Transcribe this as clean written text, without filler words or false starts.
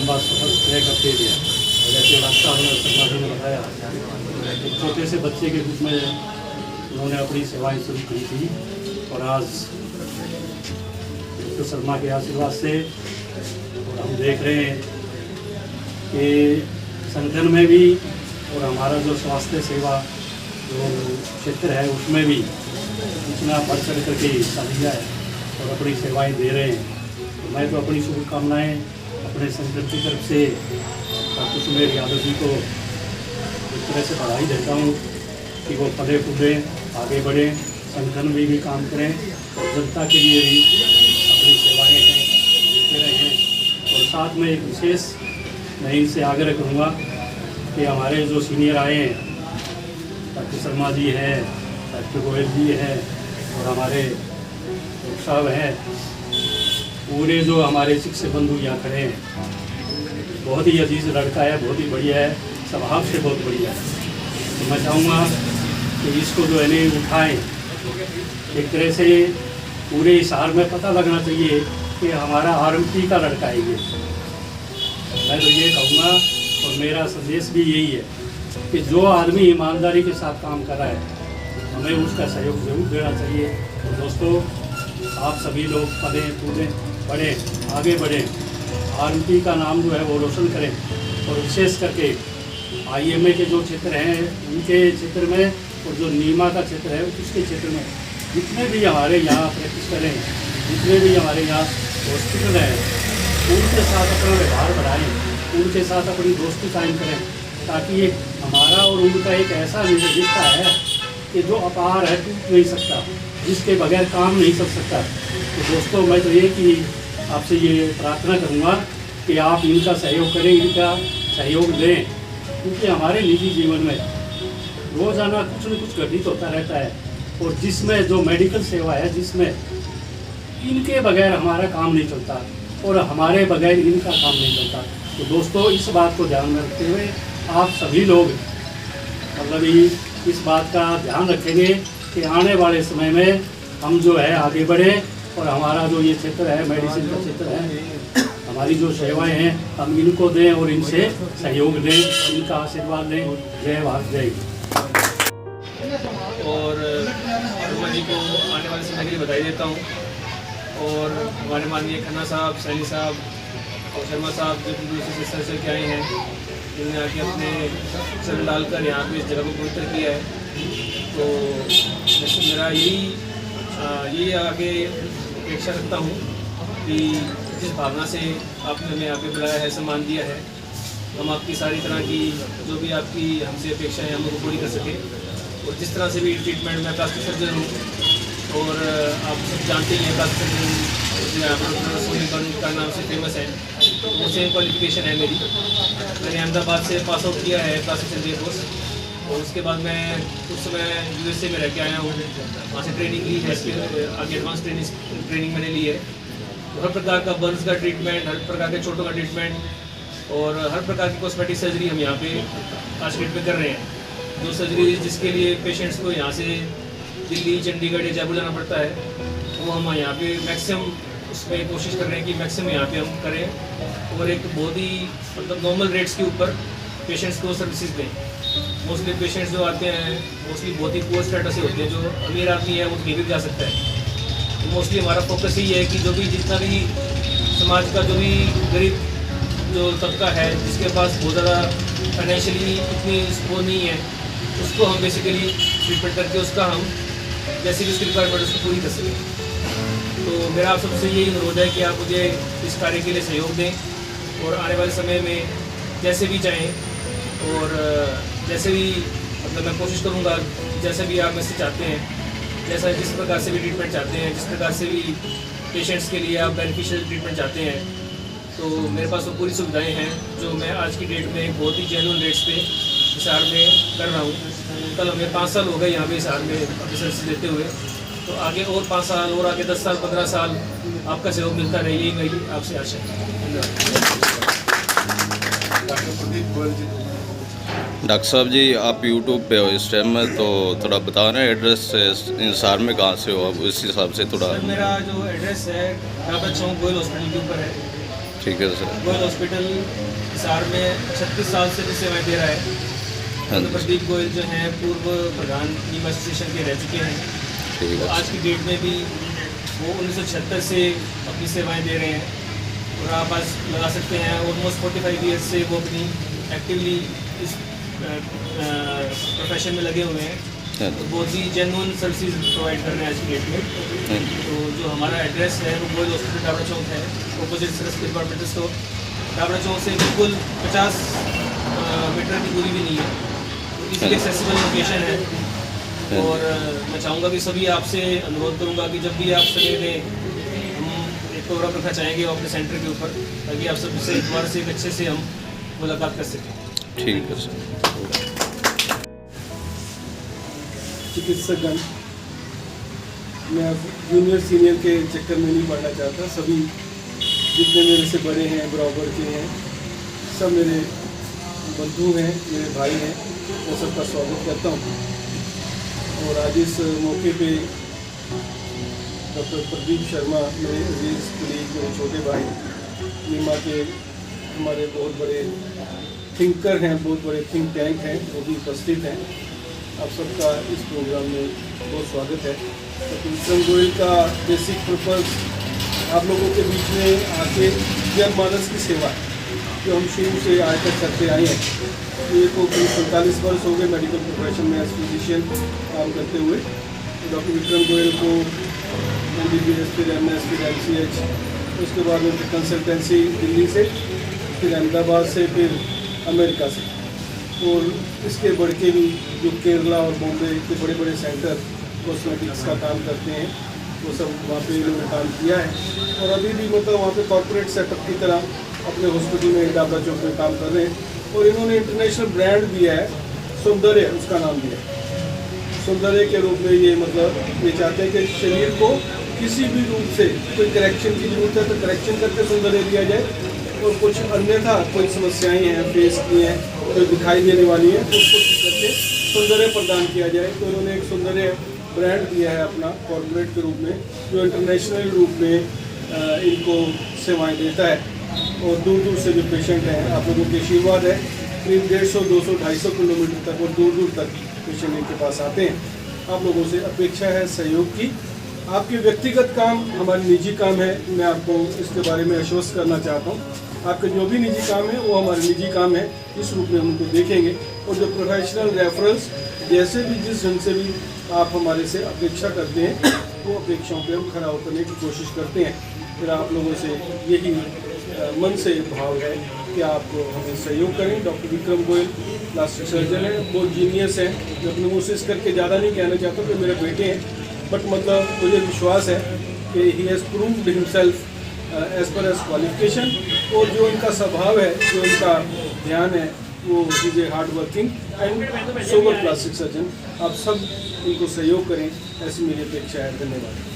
लंबा सफ़र तय करते गया। जैसे डॉक्टर साहब ने बताया, एक छोटे से बच्चे के रूप में उन्होंने अपनी सेवाएं शुरू की थी और आज डॉक्टर शर्मा के आशीर्वाद से और हम देख रहे हैं कि संगठन में भी और हमारा जो स्वास्थ्य सेवा जो क्षेत्र है उसमें भी इतना बढ़ चढ़ करके हिस्सा लिया है और अपनी सेवाएं दे रहे हैं। तो मैं तो अपनी शुभकामनाएं अपने संगठन की तरफ से डॉक्टर सुमेर यादव जी को इस तरह से बधाई देता हूँ कि वो फले फूले आगे बढ़ें, संगठन में भी काम करें और जनता के लिए भी अपनी सेवाएं हैं देते रहें। और साथ में एक विशेष मैं इनसे आग्रह करूँगा कि हमारे जो सीनियर आए हैं, डॉक्टर शर्मा जी हैं, डॉक्टर गोयल जी हैं और हमारे डॉक्टर साहब हैं, पूरे जो हमारे शिक्षक बंधु यहाँ खड़े हैं, बहुत ही अजीज लड़का है, बहुत ही बढ़िया है, स्वभाव से बहुत बढ़िया है। तो मैं चाहूँगा कि इसको जो है नहीं उठाएँ, एक तरह से पूरे हिसार में पता लगना चाहिए कि हमारा आरएमपी का लड़का है ये। मैं तो ये कहूँगा और मेरा संदेश भी यही है कि जो आदमी ईमानदारी के साथ काम कर रहा है हमें उसका सहयोग जरूर देना चाहिए। तो दोस्तों, आप सभी लोग पढ़ें, कूदें, बढ़ें, आगे बढ़ें, आरएमपी का नाम जो है वो रोशन करें और विशेष करके आईएमए के जो क्षेत्र हैं उनके क्षेत्र में और जो नीमा का क्षेत्र है उसके क्षेत्र में जितने भी हमारे यहाँ प्रैक्टिस करें, जितने भी हमारे यहाँ हॉस्पिटल हैं, उनके साथ अपना व्यवहार बढ़ाएं, उनके साथ अपनी दोस्ती कायम करें, ताकि ये हमारा और उनका एक ऐसा रिश्ता है कि जो अपार है, टूट नहीं सकता, जिसके बगैर काम नहीं चल सकता। तो दोस्तों, मैं तो ये कि आपसे ये प्रार्थना करूँगा कि आप इनका सहयोग करें, इनका सहयोग दें, क्योंकि हमारे निजी जीवन में रोज़ाना कुछ न कुछ घटित होता रहता है और जिसमें जो मेडिकल सेवा है, जिसमें इनके बगैर हमारा काम नहीं चलता और हमारे बगैर इनका काम नहीं चलता। तो दोस्तों, इस बात को ध्यान में रखते हुए आप सभी लोग मतलब इस बात का ध्यान रखेंगे कि आने वाले समय में हम जो है आगे बढ़ें और हमारा जो ये क्षेत्र है, मेडिसिन का क्षेत्र है, हमारी जो सेवाएं हैं हम इनको दें और इनसे सहयोग दें, इनका आशीर्वाद लें। जय भारत, जय। और शर्मा जी को आने वाले समय के लिए बधाई देता हूँ। और हमारे माननीय खन्ना साहब, सैनी साहब और शर्मा साहब जो दूसरे से सर के आए हैं, जिन्होंने आके अपने सर डालकर यहाँ पे इस जगह को पवित्र किया है। तो मेरा यही आगे अपेक्षा रखता हूँ कि जिस भावना से आपने हमें आगे बुलाया है, सम्मान दिया है, हम आपकी सारी तरह की जो भी आपकी हमसे अपेक्षाएं हम उनको पूरी कर सकें। और जिस तरह से भी ट्रीटमेंट में प्लास्टिक सर्जन हूँ और आप सब जानते ही हैं प्लास्टिक सर्जन का नाम से फेमस है, वो सेम क्वालिफिकेशन है मेरी। मैंने अहमदाबाद से पास आउट किया है प्लास्टिक सर्जरी कोर्स और उसके बाद मैं कुछ समय यूएसए में रह के आया हूँ, वहाँ से ट्रेनिंग ली है, आगे एडवांस ट्रेनिंग मैंने ली है। तो हर प्रकार का बर्न्स का ट्रीटमेंट, हर प्रकार के चोटों का ट्रीटमेंट और हर प्रकार की कॉस्मेटिक सर्जरी हम यहाँ पे आज डेट में कर रहे हैं। जो सर्जरी जिसके लिए पेशेंट्स को यहाँ से दिल्ली, चंडीगढ़ या जयपुर जाना पड़ता है, वो हम यहाँ पे मैक्सिमम उसमें कोशिश कर रहे हैं कि मैक्सिमम यहाँ पे हम करें और एक बहुत ही मतलब नॉर्मल रेट्स के ऊपर पेशेंट्स को सर्विसेज दें। मोस्टली पेशेंट्स जो आते हैं मोस्टली बहुत ही पुअर स्टेटस से होते हैं, जो अमीर आदमी है वो कहीं भी जा सकता है। तो मोस्टली हमारा फोकस यही है कि जो भी जितना भी समाज का जो भी गरीब जो तबका है, जिसके पास बहुत ज़्यादा फाइनेंशियली इतनी वो नहीं है, उसको हम बेसिकली ट्रीटमेंट करके उसका हम जैसे भी उसकी रिक्वायरमेंट उसको पूरी कर सकें। तो मेरा आप सबसे यही अनुरोध है कि आप मुझे इस कार्य के लिए सहयोग दें और आने वाले समय में जैसे भी चाहें और जैसे भी मतलब मैं कोशिश करूँगा जैसे भी आप मुझसे चाहते हैं, जैसा जिस प्रकार से भी ट्रीटमेंट चाहते हैं, जिस प्रकार से भी पेशेंट्स के लिए आप बेनिफिशियल ट्रीटमेंट चाहते हैं, तो मेरे पास वो पूरी सुविधाएं हैं जो मैं आज की डेट में बहुत ही जेन्युइन रेट्स पे हिसार में कर रहा हूँ। कल हमें 5 साल हो गए यहाँ पे हिसार में अपनी सर्विस देते हुए, तो आगे और 5 साल और आगे 10 साल 15 साल आपका सहयोग मिलता रहे, यही मेरी आपसे आशा है। डॉक्टर साहब जी, आप यूट्यूब पे हो इस टाइम में, तो थोड़ा बता रहे हैं एड्रेस हिसार में कहाँ से हो आप, उस हिसाब से थोड़ा। मेरा जो एड्रेस है राधा चौक गोयल हॉस्पिटल के ऊपर है। ठीक है सर। गोयल हॉस्पिटल हिसार में 36 साल से भी सेवाएं दे रहा है। हाँ जी, प्रदीप गोयल जो हैं पूर्व प्रधान नीम एसोसिएशन के रह चुके हैं। ठीक तो है आज की डेट में भी वो 1976 से अपनी सेवाएं दे रहे हैं और आप आज लगा सकते हैं ऑलमोस्ट 45 ईयर्स से वो अपनी एक्टिवली इस प्रोफेशन में लगे हुए हैं। हाँ तो जी, बहुत ही जेन्युइन सर्विसेज प्रोवाइड कर रहे हैं आज की डेट में। हाँ जी, तो जो हमारा एड्रेस है वो गोयल हॉस्पिटल डाबरा चौक है, ऑपोजिट सरस डिपार्टमेंटल स्टोर। डाबरा चौक से बिल्कुल 50 मीटर की दूरी भी नहीं है, तो इजीली एक्सेसिबल लोकेशन है। और मैं चाहूँगा कि सभी आपसे अनुरोध करूँगा कि जब भी आप समय दें, हम एक प्रोग्राम रखना चाहेंगे अपने सेंटर के ऊपर, ताकि आप सबसे दोबारा से एक अच्छे से हम मुलाकात कर सकें। ठीक है सर। चिकित्सकगण, मैं अब जूनियर सीनियर के चक्कर में नहीं पड़ना चाहता। सभी जितने मेरे से बड़े हैं, बराबर के हैं, सब मेरे बंधु हैं, मेरे भाई हैं, मैं सबका स्वागत करता हूँ। और आज इस मौके पे डॉक्टर प्रदीप शर्मा, मेरे अजीज कलीग, मेरे छोटे भाई, नीमा के हमारे बहुत बड़े थिंकर हैं, बहुत बड़े थिंक टैंक हैं, वो भी उपस्थित हैं। आप सबका इस प्रोग्राम में बहुत स्वागत है। डॉक्टर विक्रम गोयल का बेसिक पर्पस आप लोगों के बीच में आके जनमानस की सेवा है, जो हम शुरू से आज तक करते आए हैं। ये को करीब 45 वर्ष हो गए मेडिकल प्रोफेशन में एज फिजिशियन काम करते हुए। तो डॉक्टर विक्रम गोयल को MBBS, फिर MS, फिर MCH, उसके बाद में कंसल्टेंसी दिल्ली से, फिर अहमदाबाद से, फिर अमेरिका से, और इसके बढ़ के भी जो केरला और बॉम्बे के बड़े बड़े सेंटर कॉस्मेटिक्स का काम करते हैं, वो सब वहाँ पे इन्होंने काम किया है। और अभी भी मतलब वहाँ पे कॉर्पोरेट सेटअप की तरह अपने हॉस्पिटल में डाबरा चौक में काम कर रहे हैं। और इन्होंने इंटरनेशनल ब्रांड दिया है, सौंदर्य, उसका नाम दिया है। सौंदर्य के रूप में ये मतलब ये चाहते हैं कि शरीर को किसी भी रूप से कोई करेक्शन की जरूरत है तो करेक्शन करके सौंदर्य दिया जाए, और कुछ अन्यथा कोई समस्याएं हैं फेस की हैं, कोई दिखाई देने वाली हैं, तो उसको ठीक करके सौंदर्य प्रदान किया जाए। तो इन्होंने एक सौंदर्य ब्रांड दिया है अपना कॉर्पोरेट के रूप में, जो इंटरनेशनल रूप में इनको सेवाएं देता है। और दूर दूर से जो पेशेंट हैं, आप लोगों के आशीर्वाद है, करीब 150, 200, 250 किलोमीटर तक और दूर दूर तक पेशेंट इनके पास आते हैं। आप लोगों से अपेक्षा है सहयोग की। आपके व्यक्तिगत काम हमारे निजी काम है, मैं आपको इसके बारे में आश्वस्त करना चाहता हूँ। आपके जो भी निजी काम है वो हमारे निजी काम है, इस रूप में हम उनको देखेंगे। और जो प्रोफेशनल रेफरेंस जैसे भी जिस ढंग से भी आप हमारे से अपेक्षा करते हैं, वो अपेक्षाओं पे हम खरा उतरने की कोशिश करते हैं। फिर आप लोगों से यही मन से भाव है कि आप हमें सहयोग करें। Doctor Vikram Goyal plastic surgeon है, बहुत जीनियस है। मैं अपने मुँह से इस करके ज़्यादा नहीं कहना चाहता कि मेरे बेटे हैं, बट मतलब मुझे विश्वास है कि he has proved himself as per as qualification. और जो इनका स्वभाव है, जो इनका ध्यान है, वो is a hard working and sober plastic surgeon. आप सब इनको सहयोग करें, ऐसी मेरी अपेक्षा है। धन्यवाद।